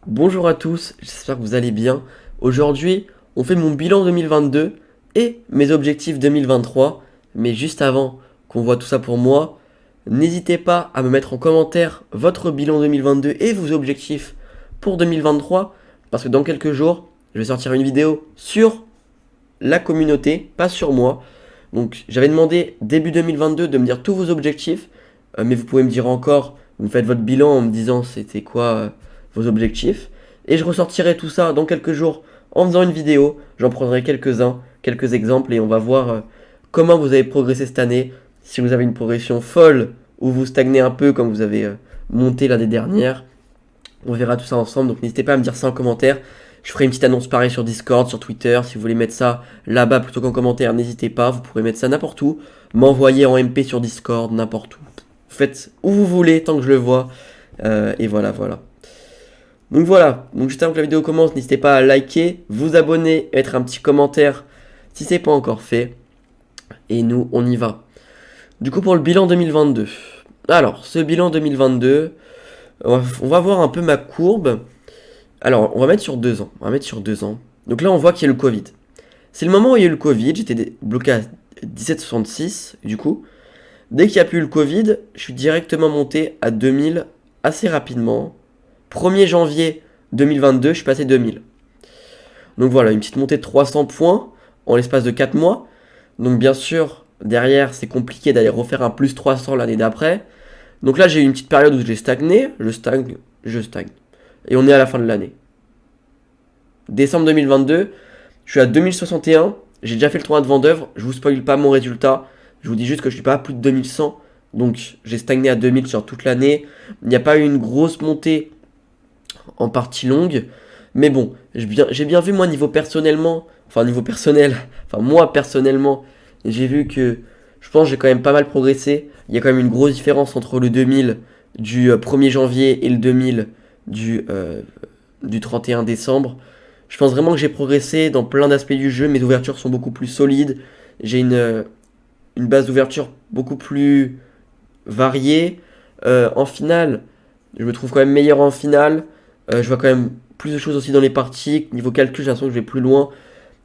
Bonjour à tous, j'espère que vous allez bien. Aujourd'hui, on fait mon bilan 2022 et mes objectifs 2023. Mais juste avant qu'on voit tout ça pour moi, n'hésitez pas à me mettre en commentaire votre bilan 2022 et vos objectifs pour 2023. Parce que dans quelques jours, je vais sortir une vidéo sur la communauté, pas sur moi. Donc j'avais demandé début 2022 de me dire tous vos objectifs. Mais vous pouvez me dire encore, vous faites votre bilan en me disant c'était quoi vos objectifs. Et je ressortirai tout ça dans quelques jours en faisant une vidéo. J'en prendrai quelques-uns, quelques exemples et on va voir comment vous avez progressé cette année. Si vous avez une progression folle ou vous stagnez un peu comme vous avez monté l'année dernière. On verra tout ça ensemble, donc n'hésitez pas à me dire ça en commentaire. Je ferai une petite annonce pareille sur Discord, sur Twitter. Si vous voulez mettre ça là-bas plutôt qu'en commentaire, n'hésitez pas. Vous pourrez mettre ça n'importe où. M'envoyer en MP sur Discord, n'importe où. Faites où vous voulez tant que je le vois. Et voilà, voilà. Donc voilà, donc juste avant que la vidéo commence, n'hésitez pas à liker, vous abonner, mettre un petit commentaire si c'est pas encore fait. Et nous, on y va. Du coup, pour le bilan 2022. Alors, ce bilan 2022, on va voir un peu ma courbe. Alors, on va mettre sur 2 ans. On va mettre sur 2 ans. Donc là, on voit qu'il y a le Covid. C'est le moment où il y a eu le Covid. J'étais bloqué à 17,66 du coup. Dès qu'il n'y a plus eu le Covid, je suis directement monté à 2000 assez rapidement. 1er janvier 2022, je suis passé 2000. Donc voilà, une petite montée de 300 points en l'espace de 4 mois. Donc bien sûr, derrière, c'est compliqué d'aller refaire un plus 300 l'année d'après. Donc là, j'ai eu une petite période où j'ai stagné, je stagne. Et on est à la fin de l'année. Décembre 2022, je suis à 2061. J'ai déjà fait le tournoi de Vendœuvre. Je vous spoil pas mon résultat. Je vous dis juste que je suis pas à plus de 2100. Donc j'ai stagné à 2000 sur toute l'année. Il n'y a pas eu une grosse montée en partie longue. Mais bon, j'ai bien vu moi niveau personnellement. Enfin niveau personnel. Enfin moi personnellement. J'ai vu que je pense que j'ai quand même pas mal progressé. Il y a quand même une grosse différence entre le 2000 du 1er janvier et le 2000 du 31 décembre. Je pense vraiment que j'ai progressé dans plein d'aspects du jeu. Mes ouvertures sont beaucoup plus solides. J'ai une base d'ouverture beaucoup plus variée. En finale, je me trouve quand même meilleur en finale. Je vois quand même plus de choses aussi dans les parties. Niveau calcul, j'ai l'impression que je vais plus loin.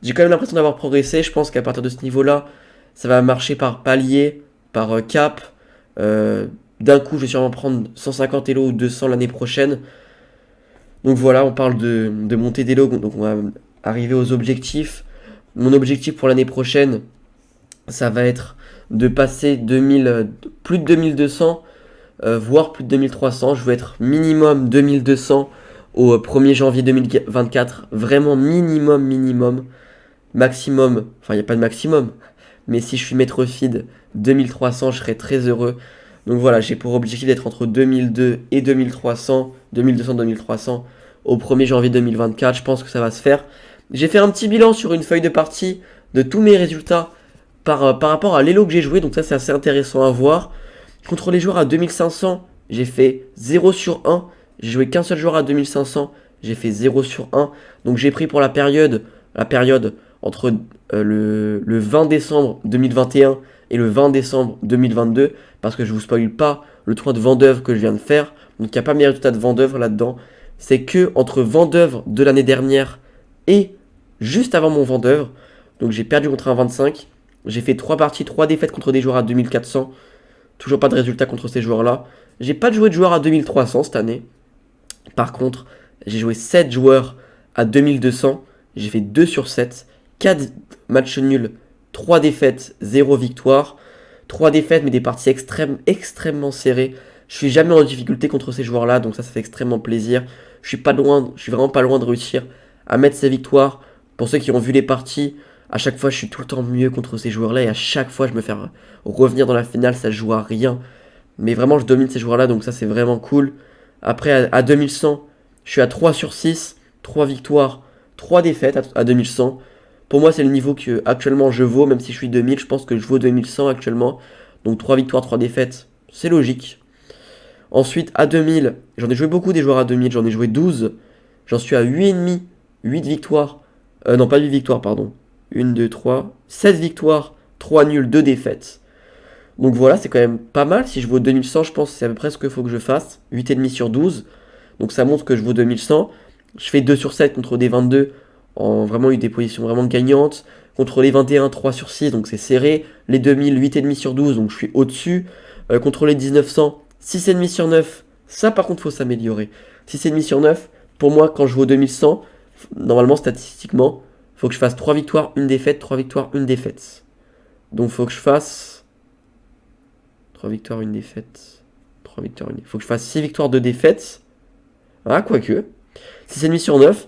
J'ai quand même l'impression d'avoir progressé. Je pense qu'à partir de ce niveau-là, ça va marcher par palier, par cap. D'un coup, je vais sûrement prendre 150 Elo ou 200 l'année prochaine. Donc voilà, on parle de montée d'élo, donc on va arriver aux objectifs. Mon objectif pour l'année prochaine, ça va être de passer 2000, plus de 2200, voire plus de 2300. Je veux être minimum 2200 au 1er janvier 2024. Vraiment minimum. Maximum, enfin il n'y a pas de maximum, mais si je suis maître feed 2300, je serai très heureux. Donc voilà, j'ai pour objectif d'être entre 2002 et 2300, 2200-2300 au 1er janvier 2024. Je pense que ça va se faire. J'ai fait un petit bilan sur une feuille de partie de tous mes résultats par rapport à l'élo que j'ai joué. Donc ça, c'est assez intéressant à voir. Contre les joueurs à 2500, j'ai fait 0 sur 1. J'ai joué qu'un seul joueur à 2500. J'ai fait 0 sur 1. Donc j'ai pris pour la période entre le 20 décembre 2021 et le 20 décembre 2022, parce que je vous spoil pas le tournoi de Vendœuvre que je viens de faire, donc il n'y a pas mes résultats de Vendœuvre là-dedans, c'est que entre Vendœuvre de l'année dernière et juste avant mon Vendœuvre, donc j'ai perdu contre un 25, j'ai fait 3 parties, 3 défaites contre des joueurs à 2400, toujours pas de résultat contre ces joueurs-là, j'ai pas joué de joueurs à 2300 cette année, par contre, j'ai joué 7 joueurs à 2200, j'ai fait 2 sur 7, 4 matchs nuls, 3 défaites, 0 victoire. 3 défaites, mais des parties extrêmement serrées. Je suis jamais en difficulté contre ces joueurs-là, donc ça fait extrêmement plaisir. Je suis vraiment pas loin de réussir à mettre ces victoires. Pour ceux qui ont vu les parties, à chaque fois, je suis tout le temps mieux contre ces joueurs-là, et à chaque fois, je me fais revenir dans la finale, ça se joue à rien. Mais vraiment, je domine ces joueurs-là, donc ça, c'est vraiment cool. Après, à 2100, je suis à 3 sur 6, 3 victoires, 3 défaites à 2100. Pour moi, c'est le niveau que actuellement je vaux, même si je suis 2000, je pense que je vaux 2100 actuellement. Donc 3 victoires, 3 défaites, c'est logique. Ensuite, à 2000, j'en ai joué beaucoup des joueurs à 2000, j'en ai joué 12. J'en suis à 8,5, 8 victoires. Non, pas 8 victoires, pardon. 1, 2, 3, 16 victoires, 3 nuls, 2 défaites. Donc voilà, c'est quand même pas mal. Si je vaux 2100, je pense que c'est à peu près ce qu'il faut que je fasse. 8,5 sur 12. Donc ça montre que je vaux 2100. Je fais 2 sur 7 contre des 22, en vraiment eu des positions vraiment gagnantes. Contre les 21, 3 sur 6, donc c'est serré. Les 2000, 8,5 sur 12, donc je suis au-dessus. Contre les 1900, 6,5 sur 9. Ça, par contre, faut s'améliorer. 6,5 sur 9, pour moi, quand je vais au 2100, normalement, statistiquement, faut que je fasse 3 victoires, 1 défaite, 3 victoires, 1 défaite. Donc, faut que je fasse 3 victoires, 1 défaite. 3 victoires, 1 défaite. Faut que je fasse 6 victoires, 2 défaites. Ah, quoique. 6,5 sur 9.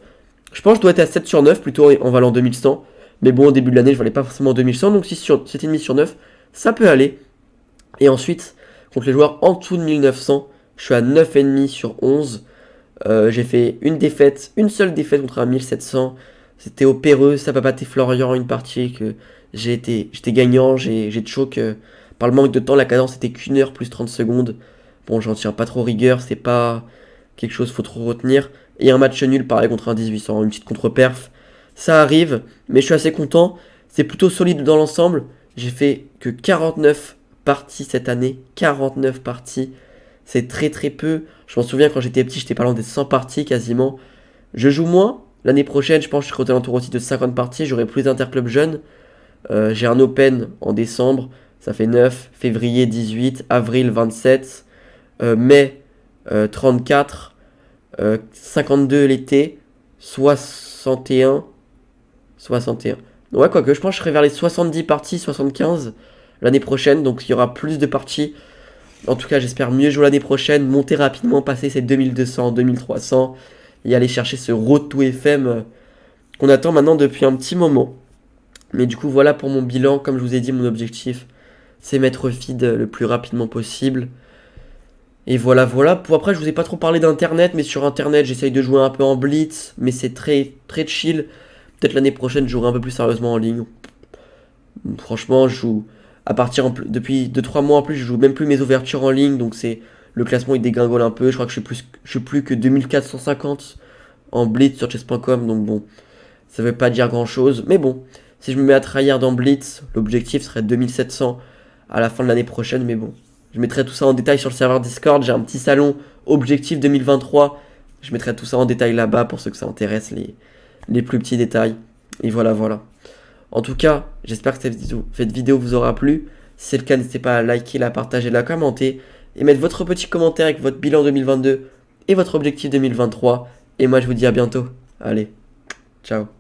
Je pense que je dois être à 7 sur 9, plutôt en valant 2100. Mais bon, au début de l'année, je valais pas forcément 2100. Donc 7,5 sur 9, ça peut aller. Et ensuite, contre les joueurs en dessous de 1900, je suis à 9,5 sur 11. J'ai fait une défaite, une seule défaite contre un 1700. C'était au Péreux, ça Papaté Florian, une partie que j'étais gagnant. J'ai choc par le manque de temps. La cadence était qu'1 heure plus 30 secondes. Bon, j'en tiens pas trop rigueur, c'est pas quelque chose faut trop retenir. Et un match nul pareil contre un 1800, une petite contre-perf. Ça arrive, mais je suis assez content. C'est plutôt solide dans l'ensemble. J'ai fait que 49 parties cette année. 49 parties. C'est très très peu. Je m'en souviens quand j'étais petit, j'étais pas loin des 100 parties quasiment. Je joue moins. L'année prochaine, je pense que je serai aux alentours aussi de 50 parties. J'aurai plus d'interclubs jeunes. J'ai un Open en décembre. Ça fait 9. Février 18. Avril 27. Mai 34. 52 l'été. 61. 61. Ouais, quoique, je pense que je serai vers les 70 parties, 75 l'année prochaine. Donc il y aura plus de parties. En tout cas, j'espère mieux jouer l'année prochaine, monter rapidement, passer ces 2200, 2300 et aller chercher ce Road to FM qu'on attend maintenant depuis un petit moment. Mais du coup, voilà pour mon bilan. Comme je vous ai dit, mon objectif, c'est mettre feed le plus rapidement possible. Et voilà. Pour après, je vous ai pas trop parlé d'internet, mais sur internet, j'essaye de jouer un peu en blitz, mais c'est très très chill. Peut-être l'année prochaine, je jouerai un peu plus sérieusement en ligne. Franchement, je joue à partir depuis 2-3 mois en plus, je joue même plus mes ouvertures en ligne, donc c'est le classement il dégringole un peu. Je crois que je suis plus que 2450 en blitz sur chess.com, donc bon, ça veut pas dire grand chose. Mais bon, si je me mets à tryhard dans blitz, l'objectif serait 2700 à la fin de l'année prochaine, mais bon, je mettrai tout ça en détail sur le serveur Discord. J'ai un petit salon objectif 2023. Je mettrai tout ça en détail là-bas pour ceux que ça intéresse, les plus petits détails. Et voilà. En tout cas, j'espère que cette vidéo vous aura plu. Si c'est le cas, n'hésitez pas à liker, la partager, la commenter. Et mettre votre petit commentaire avec votre bilan 2022 et votre objectif 2023. Et moi, je vous dis à bientôt. Allez, ciao.